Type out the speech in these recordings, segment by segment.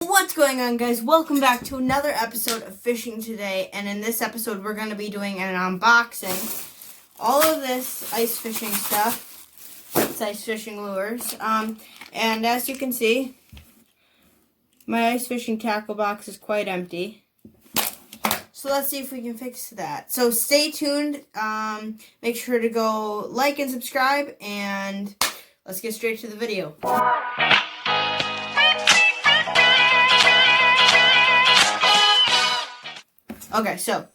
What's going on, guys? Welcome back to another episode of Fishing Today, and in this episode we're going to be doing an unboxing. All of this ice fishing stuff, it's ice fishing lures, and as you can see, my ice fishing tackle box is quite empty. So let's see if we can fix that. So stay tuned, make sure to go like and subscribe, and let's get straight to the video. Okay, so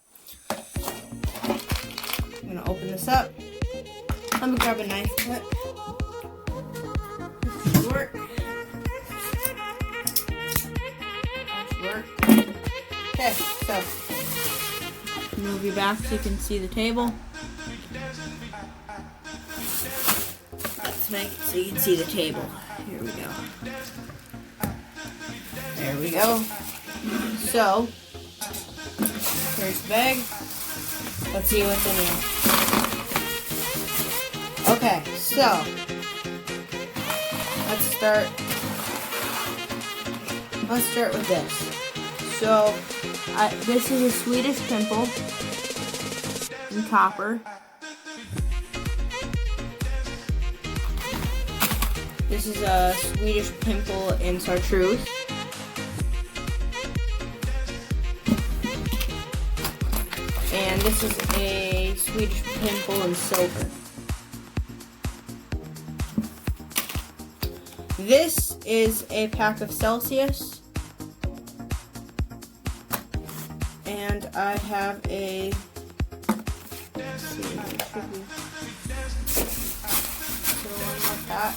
I'm gonna open this up. Let me grab a knife quick. This should work. That should work. Okay, so move you back so you can see the table. Let's make it so you can see the table. Here we go. There we go. So here's the bag. Let's see what's in here. Okay, so let's start with this. So this is a Swedish pimple in copper. This is a Swedish pimple in chartreuse. And this is a Swedish pimple in silver. This is a pack of Celsius. And I have a, let's see, it should be one more pack.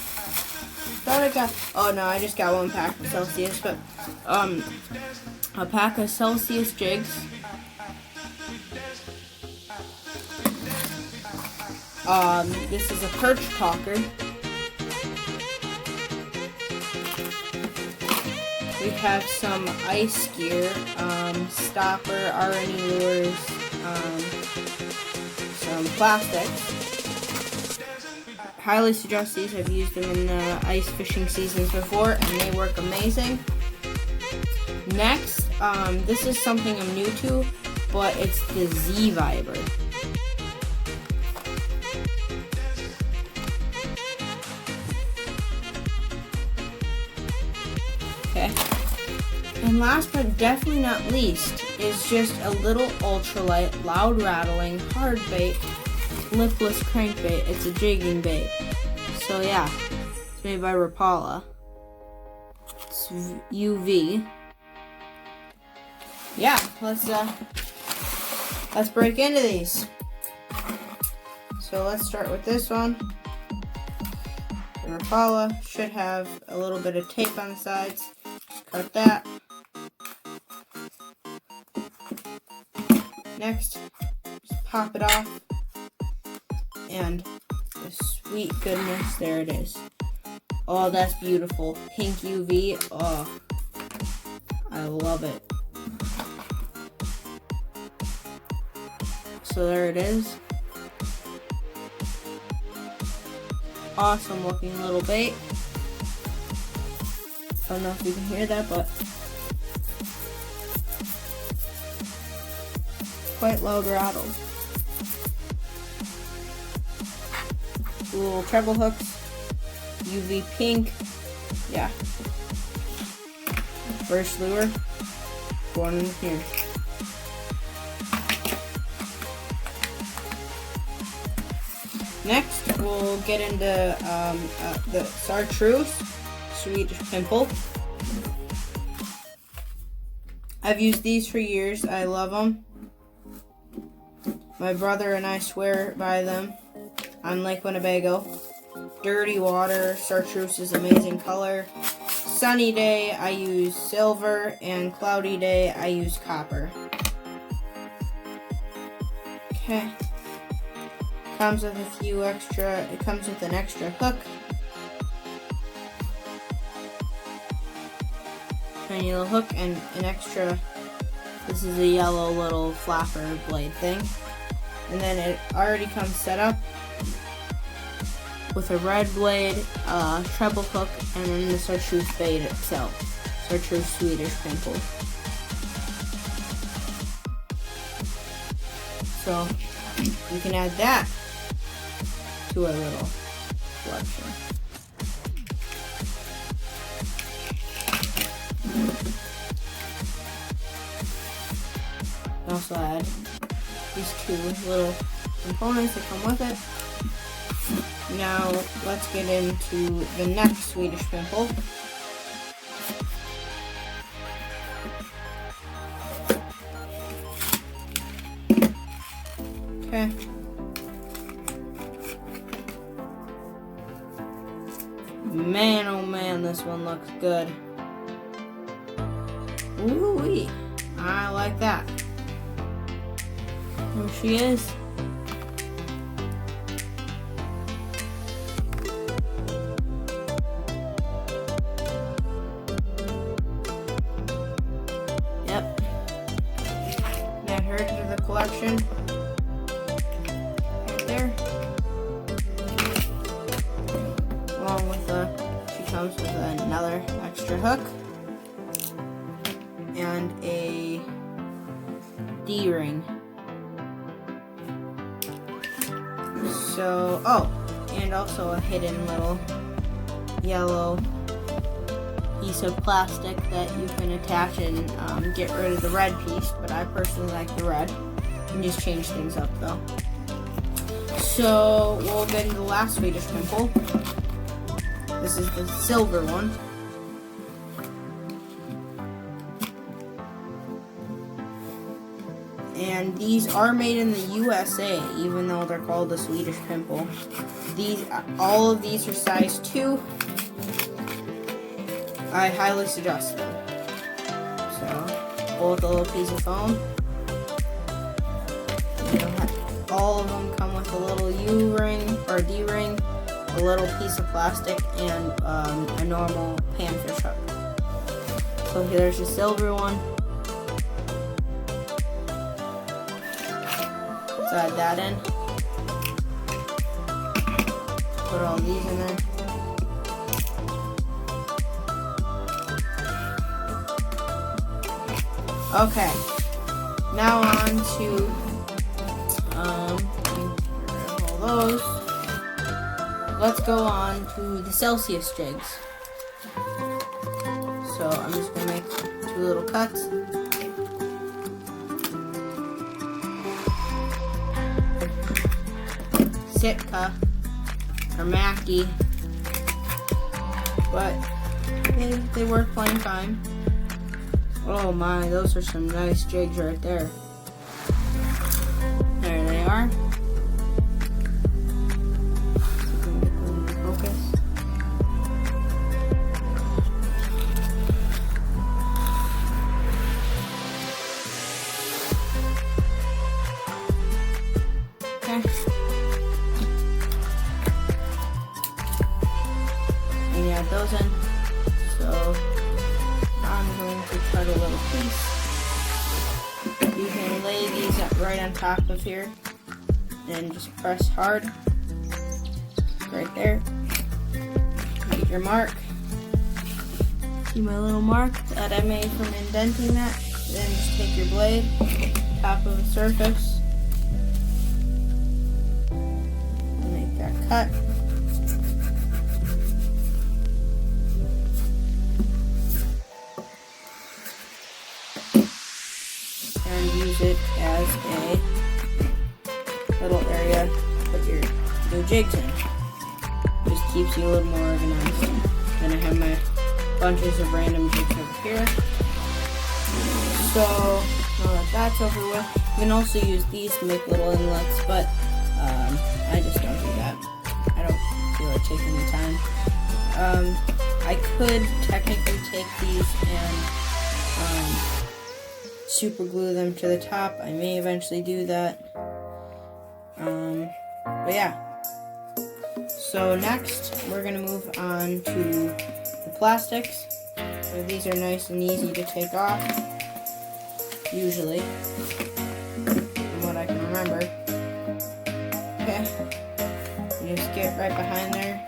Thought I got, oh no, I just got one pack of Celsius, but a pack of Celsius jigs. This is a perch talker. We have some ice gear, stopper, RNE lures, some plastics. Highly suggest these. I've used them in the ice fishing seasons before, and they work amazing. Next, this is something I'm new to, but it's the Z-Viber. Okay. And last but definitely not least is just a little ultralight, loud rattling, hard bait, lipless crankbait. It's a jigging bait. So yeah, it's made by Rapala. It's UV. Yeah, let's break into these. So let's start with this one. The Rapala should have a little bit of tape on the sides. Cut that. Next, just pop it off. And the sweet goodness, there it is. Oh, that's beautiful. Pink UV. Oh, I love it. So there it is. Awesome looking little bait. I don't know if you can hear that, but quite loud rattle. Little treble hooks, UV pink, yeah. First lure, going in here. Next, we'll get into the chartreuse Swedish pimple. I've used these for years. I love them. My brother and I swear by them on Lake Winnebago. Dirty water, chartreuse is amazing color. Sunny day, I use silver, and cloudy day, I use copper. Okay. Comes with it comes with an extra hook. Tiny little hook and an extra, this is a yellow little flapper blade thing. And then it already comes set up with a red blade, treble hook, and then the chartreuse bait itself. are true Swedish pimple. So you can add that to a little collection. Also add these two little components that come with it. Now let's get into the next Swedish pimple. Okay. Man, oh man, this one looks good. Ooh-wee. I like that. There she is. Yep. Add her to the collection. Right there. Along with she comes with another extra hook and a D-ring. So, and also a hidden little yellow piece of plastic that you can attach and get rid of the red piece, but I personally like the red. And just change things up though. So, we'll get into the last Swedish pimple. This is the silver one. And these are made in the USA, even though they're called the Swedish pimple. All of these are size 2. I highly suggest them. So, pull with a little piece of foam. All of them come with a little U-ring or D-ring, a little piece of plastic, and a normal panfish hook. So here's the silver one. Let's add that in. Put all these in there. Okay. Now on to all those. Let's go on to the Celsius jigs. So I'm just gonna make 2 little cuts. Sitka or Mackie, but they work plenty fine. Oh my, those are some nice jigs right there. There they are. Focus. Okay. And add those in. So I'm going to cut a little piece. You can lay these up right on top of here and just press hard right there. Make your mark. See my little mark that I made from indenting that. Then just take your blade, top of the surface, make that cut. And use it as a little area to put your new jigs in. Just keeps you a little more organized. Then I have my bunches of random jigs over here. So now that that's over with, you can also use these to make little inlets, but I just don't do that. I don't feel like taking the time. I could technically take these and super glue them to the top. I may eventually do that. But yeah. So next, we're gonna move on to the plastics. So these are nice and easy to take off, usually, from what I can remember. Okay. You just get right behind there.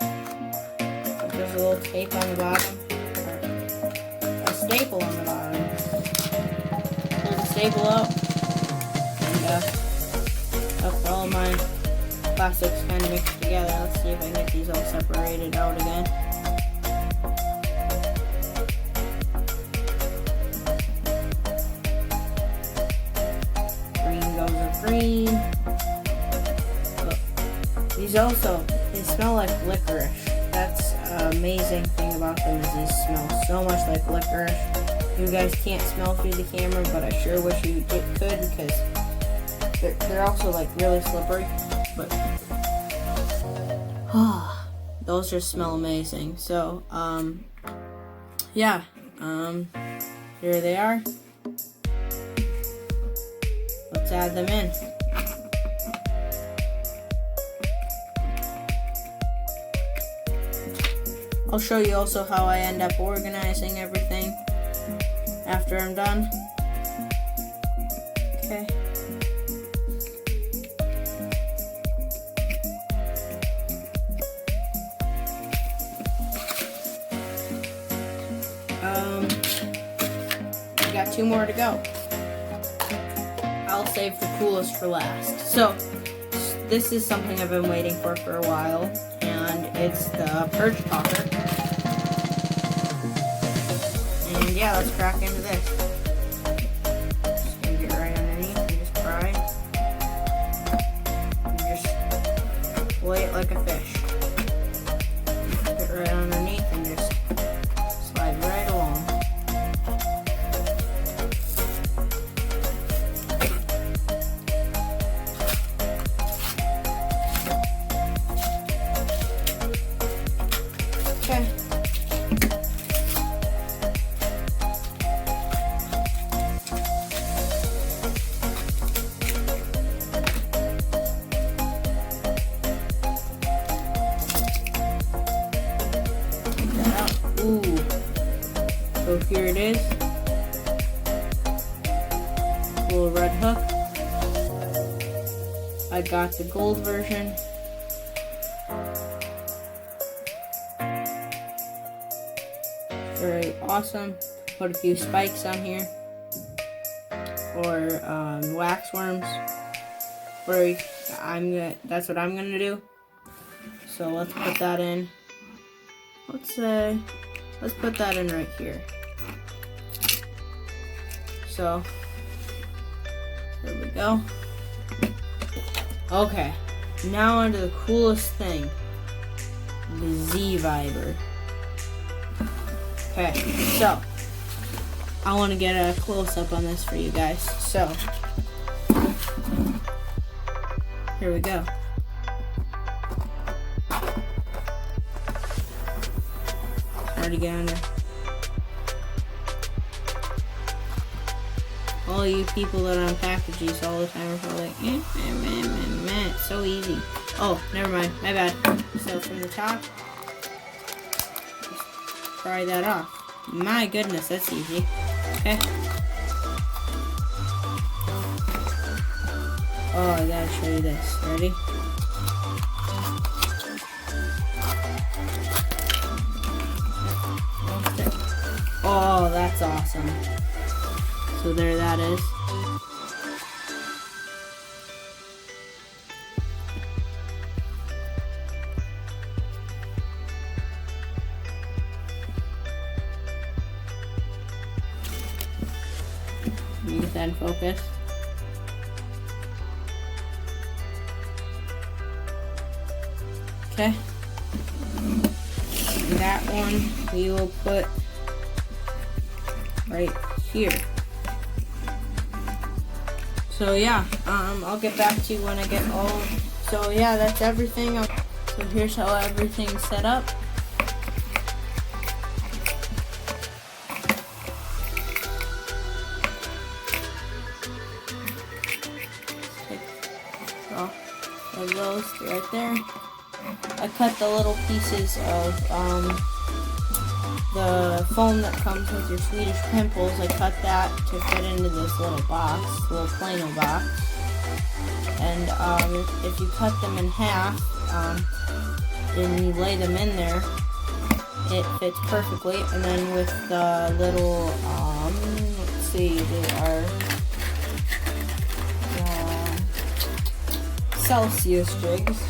There's a little tape on the bottom. Press staple on the bottom. Pull the staple out, and all of my plastics kind of mixed together. Let's see if I can get these all separated out again. Green goes with green. Look. These also, they smell like licorice. That's an amazing thing about them is these smell so much like licorice. You guys can't smell through the camera, but I sure wish you could because they're also like really slippery. But those just smell amazing. So yeah, here they are. Let's add them in. I'll show you also how I end up organizing everything after I'm done. Okay. We got 2 more to go. I'll save the coolest for last. So, this is something I've been waiting for a while, and it's the perch popper. And yeah, let's crack into this. Just gonna get right underneath and just pry. And just lay it like a fish. Get right underneath and just slide right along. Okay. Ooh. So here it is. Little red hook. I got the gold version. Very awesome. Put a few spikes on here. Or wax worms. That's what I'm gonna do. So let's put that in. Let's put that in right here. So, there we go. Okay, now onto the coolest thing. The Z-Viber. Okay, so, I want to get a close-up on this for you guys. So, here we go. Hard to get under. All you people that unpackage these all the time are probably like, it's so easy. Oh, never mind, my bad. So from the top, just pry that off. My goodness, that's easy. Okay. Oh, I gotta show you this. Ready? Oh, that's awesome. So there that is. Let me get that in focus. Okay. And that one we will put right here. So yeah, I'll get back to you when I get all. So yeah, that's everything. So here's how everything's set up. Take of those right there. I cut the little pieces of the foam that comes with your Swedish pimples. I cut that to fit into this little box, little Plano box. And if you cut them in half and you lay them in there, it fits perfectly. And then with the little, let's see, they are Celsius jigs.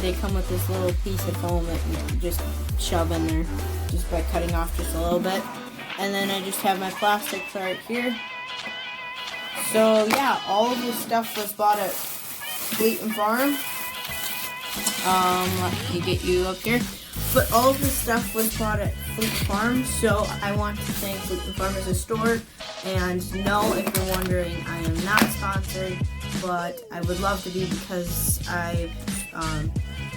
They come with this little piece of foam that you just shove in there just by cutting off just a little bit. And then I just have my plastics right here. So yeah, all of this stuff was bought at Fleet and Farm. Let me get you up here. But all of this stuff was bought at Fleet Farm, so I want to thank Fleet and Farm as a store. And no, if you're wondering, I am not sponsored, but I would love to be, because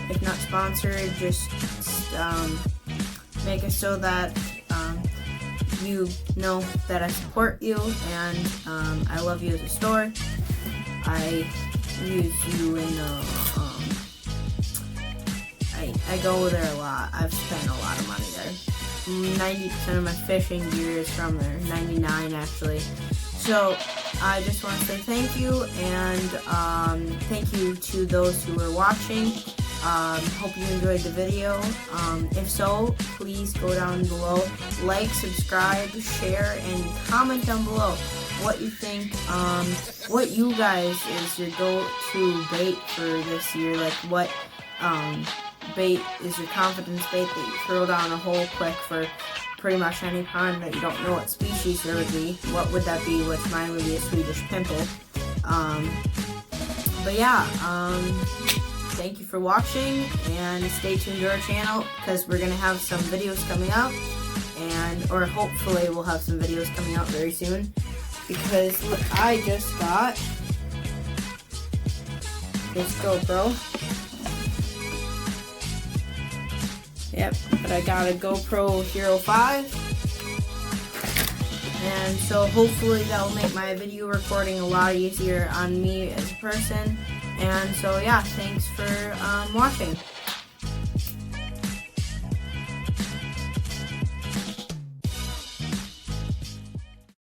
if not sponsored, just make it so that you know that I support you, and I love you as a store. I use you in the I go there a lot. I've spent a lot of money there. 90% of my fishing gear is from there. 99 actually. So I just want to say thank you, and thank you to those who are watching. Hope you enjoyed the video. If so, please go down below, like, subscribe, share, and comment down below what you think, what you guys is your go-to bait for this year. Like, what bait is your confidence bait that you throw down a hole quick for pretty much any pond that you don't know what species there would be. What would that be? Which mine would be a Swedish pimple. But yeah, thank you for watching, and stay tuned to our channel, because we're going to have some videos coming out, or hopefully we'll have some videos coming out very soon, because look, I just got this GoPro. Yep, but I got a GoPro Hero 5, and so hopefully that will make my video recording a lot easier on me as a person. And so yeah, thanks for watching.